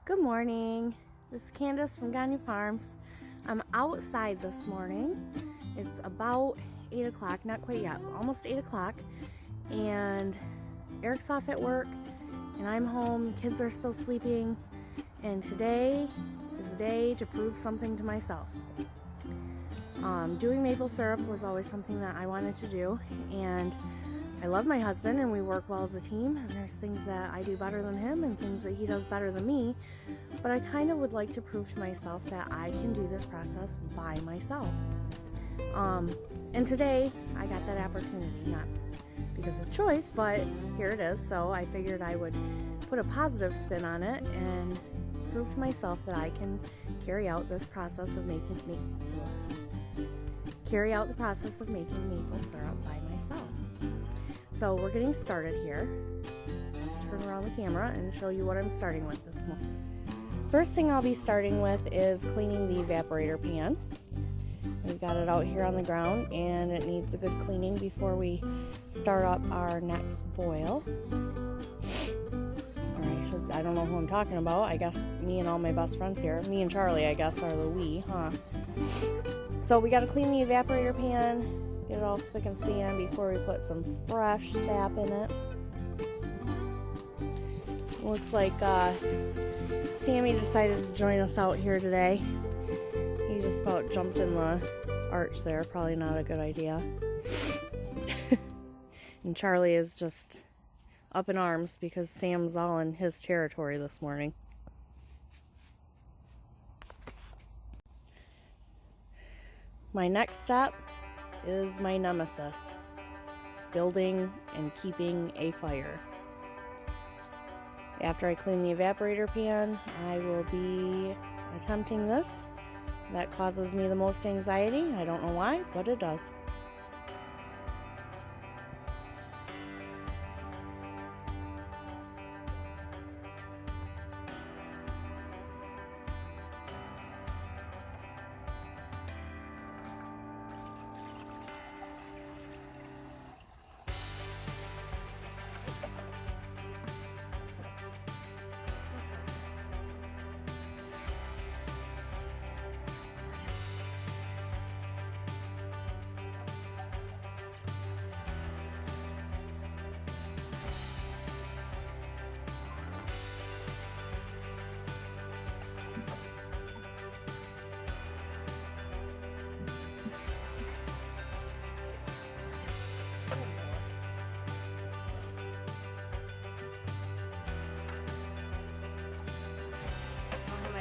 Good morning. This is Candace from Gagne Farms. I'm outside this morning. It's about 8 o'clock, not quite yet, almost 8 o'clock. And Eric's off at work and I'm home. Kids are still sleeping. And today is the day to prove something to myself. Doing maple syrup was always something that I wanted to do. And I love my husband and we work well as a team, and there's things that I do better than him and things that he does better than me, but I kind of would like to prove to myself that I can do this process by myself. And today I got that opportunity, not because of choice, but here it is, so I figured I would put a positive spin on it and prove to myself that I can carry out this process of making maple syrup by myself. So we're getting started here. Turn around the camera and show you what I'm starting with this morning. First thing I'll be starting with is cleaning the evaporator pan. We've got it out here on the ground and it needs a good cleaning before we start up our next boil. Or I don't know who I'm talking about. I guess me and all my best friends here. Me and Charlie, I guess, are the we, huh? So we got to clean the evaporator pan, get it all spick and span before we put some fresh sap in it. Looks like Sammy decided to join us out here today. He just about jumped in the arch there, probably not a good idea. And Charlie is just up in arms because Sam's all in his territory this morning. My next step is my nemesis, building and keeping a fire. After I clean the evaporator pan, I will be attempting this. That causes me the most anxiety. I don't know why, but it does.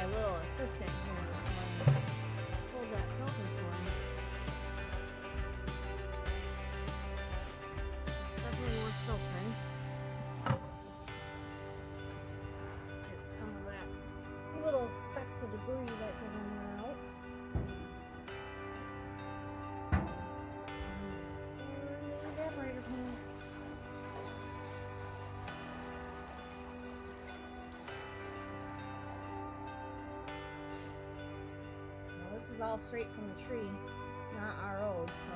Little assistant here this morning. Hold that filter for me. It's definitely worth filtering. Just get some of that little specks of debris that get in there out. And the evaporator pan. This is all straight from the tree, not RO'd, so I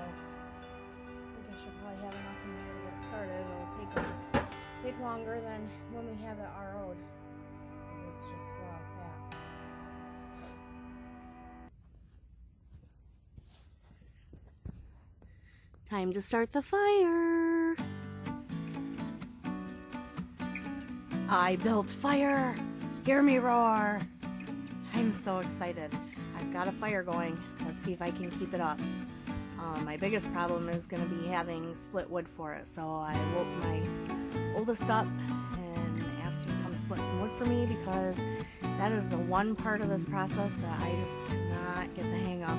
think I should probably have enough in here to get started. It'll take longer than when we have it RO'd, because it's just raw sap. Time to start the fire! I built fire! Hear me roar! I'm so excited. I've got a fire going. Let's see if I can keep it up. My biggest problem is going to be having split wood for it. So I woke my oldest up and asked him to come split some wood for me, because that is the one part of this process that I just cannot get the hang of.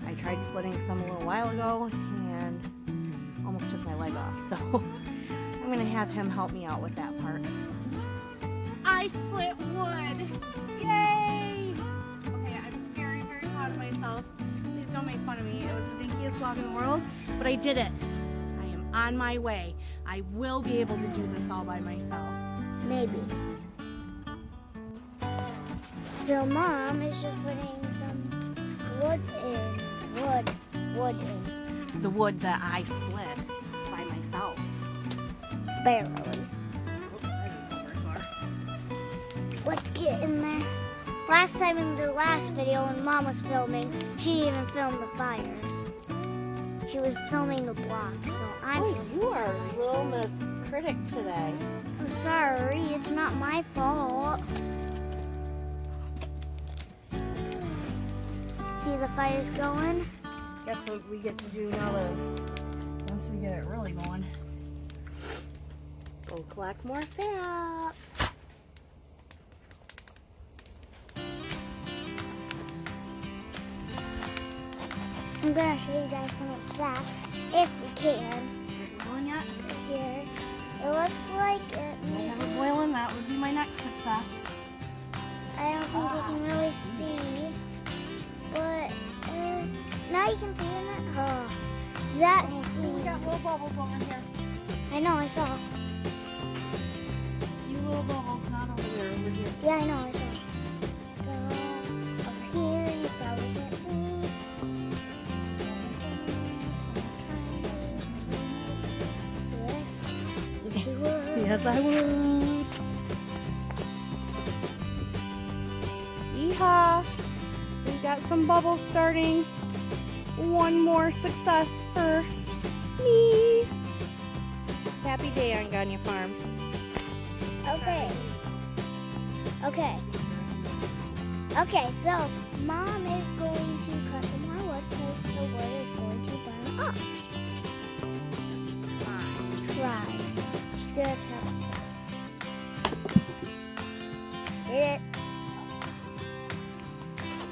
I tried splitting some a little while ago and almost took my leg off. So I'm going to have him help me out with that part. I split wood! Yay! Okay, I'm very, very proud of myself. Please don't make fun of me. It was the dinkiest log in the world, but I did it. I am on my way. I will be able to do this all by myself. Maybe. So Mom is just putting some wood in. Wood in. The wood that I split by myself. Barely. let's get in there. Last time in the last video when Mom was filming, she even filmed the fire. She was filming the block, so I'm... Oh, you are Little Miss Critic today. I'm sorry, it's not my fault. See the fire's going? Guess what we get to do now is, once we get it really going, go collect more sap. I'm gonna show you guys some of the sap, if we can. Going yet? Here. It looks like it I may have it be... boiling. That would be my next success. I don't think you can really see, but now you can see it. Oh, that's We got little bubbles over here. I know, I saw. You little bubbles, not over there, over here. Yeah, I know, I saw. Let's go over here. You probably can't see. Yes, yes you would. Yes, I would. Yeehaw! We got some bubbles starting. One more success for me. Happy day on Gagne Farms. Okay. Okay. Okay, so Mom is going to cut some more wood because the wood is going to burn up. Try. Just gonna tell. Get it.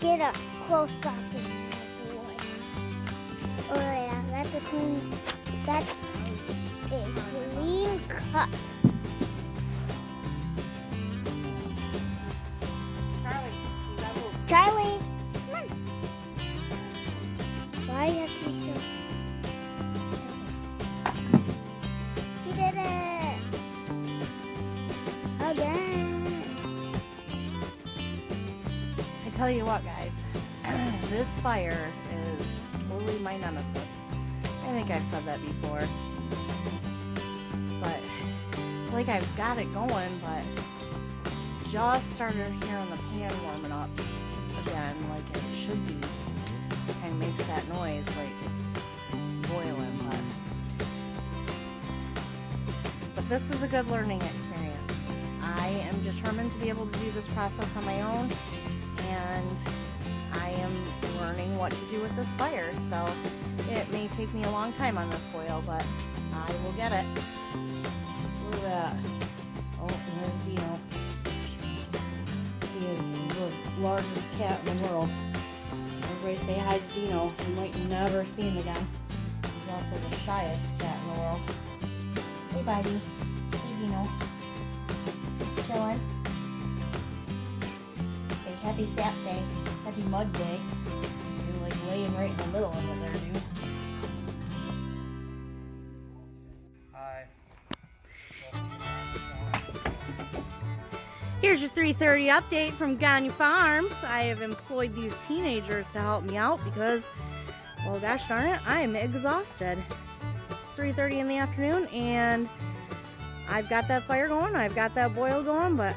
Get up close up in there of the wood. Oh yeah, that's a clean cut. Charlie, come on. Why you have to be so... She did it! Again! I tell you what, guys, this fire is totally my nemesis. I think I've said that before. But it's like I've got it going, but just started hearing the pan warming up again like it should be. Kind of makes that noise like it's boiling, but this is a good learning experience. I am determined to be able to do this process on my own, and I am learning what to do with this fire. So it may take me a long time on this boil, but I will get it. Look at that. Oh, and there's Dino. He is the largest cat in the world. Everybody say hi to Dino. You might never see him again. He's also the shyest cat in the world. Hey, buddy. Hey, Dino. Just chilling. Say happy sap day. Happy mud day. You're like laying right in the middle of it there, dude. Hi. Here's your 3:30 update from Gagne Farms. I have employed these teenagers to help me out because, well, gosh darn it, I'm exhausted. 3:30 in the afternoon, and I've got that fire going, I've got that boil going, but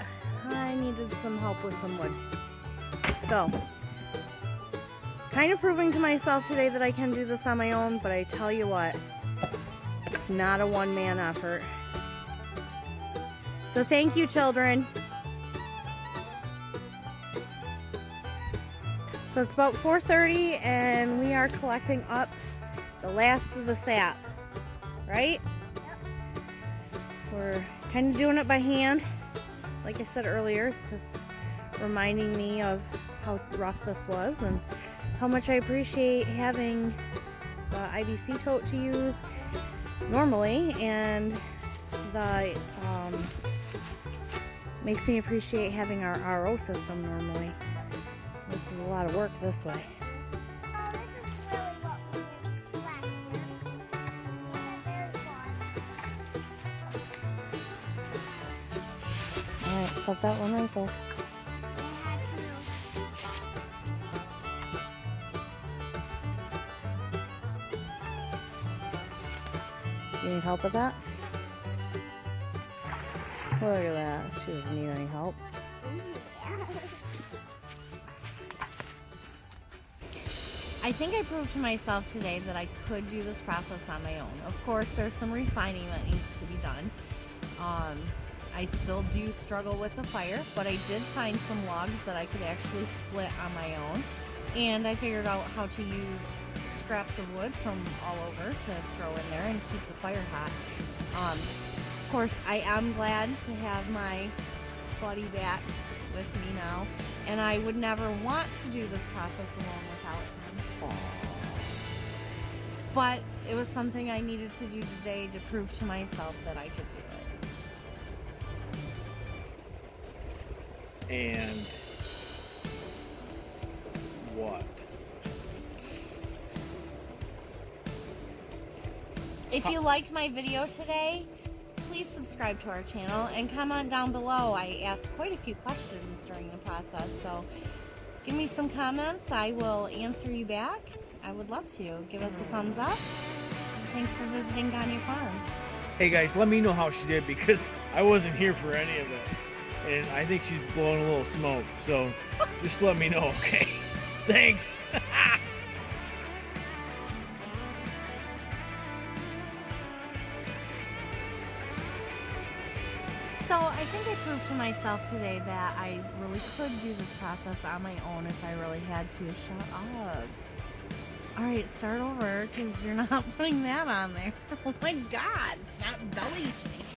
I needed some help with some wood. So, kind of proving to myself today that I can do this on my own, but I tell you what, it's not a one-man effort. So thank you, children. So it's about 4:30 and we are collecting up the last of the sap, right? Yep. We're kind of doing it by hand, like I said earlier, just reminding me of how rough this was and how much I appreciate having the IBC tote to use normally, and the makes me appreciate having our RO system normally. This is a lot of work this way. Oh, this is really what we did last year. Very fun. Alright, set that one right there. I had to. You need help with that? Look at that. She doesn't need any help. Ooh. I think I proved to myself today that I could do this process on my own. Of course, there's some refining that needs to be done. I still do struggle with the fire, but I did find some logs that I could actually split on my own. And I figured out how to use scraps of wood from all over to throw in there and keep the fire hot. Of course, I am glad to have my buddy back with me now, and I would never want to do this process alone without him. But it was something I needed to do today to prove to myself that I could do it. And what? If you liked my video today, please subscribe to our channel and comment down below. I asked quite a few questions during the process, so give me some comments. I will answer you back. I would love to. Give us a thumbs up. Thanks for visiting Gagne Farms. Hey guys, let me know how she did because I wasn't here for any of it. And I think she's blowing a little smoke. So just let me know, okay? Thanks. So I think I proved to myself today that I really could do this process on my own if I really had to. Shut up. Alright, start over because you're not putting that on there. Oh my god, it's not belly.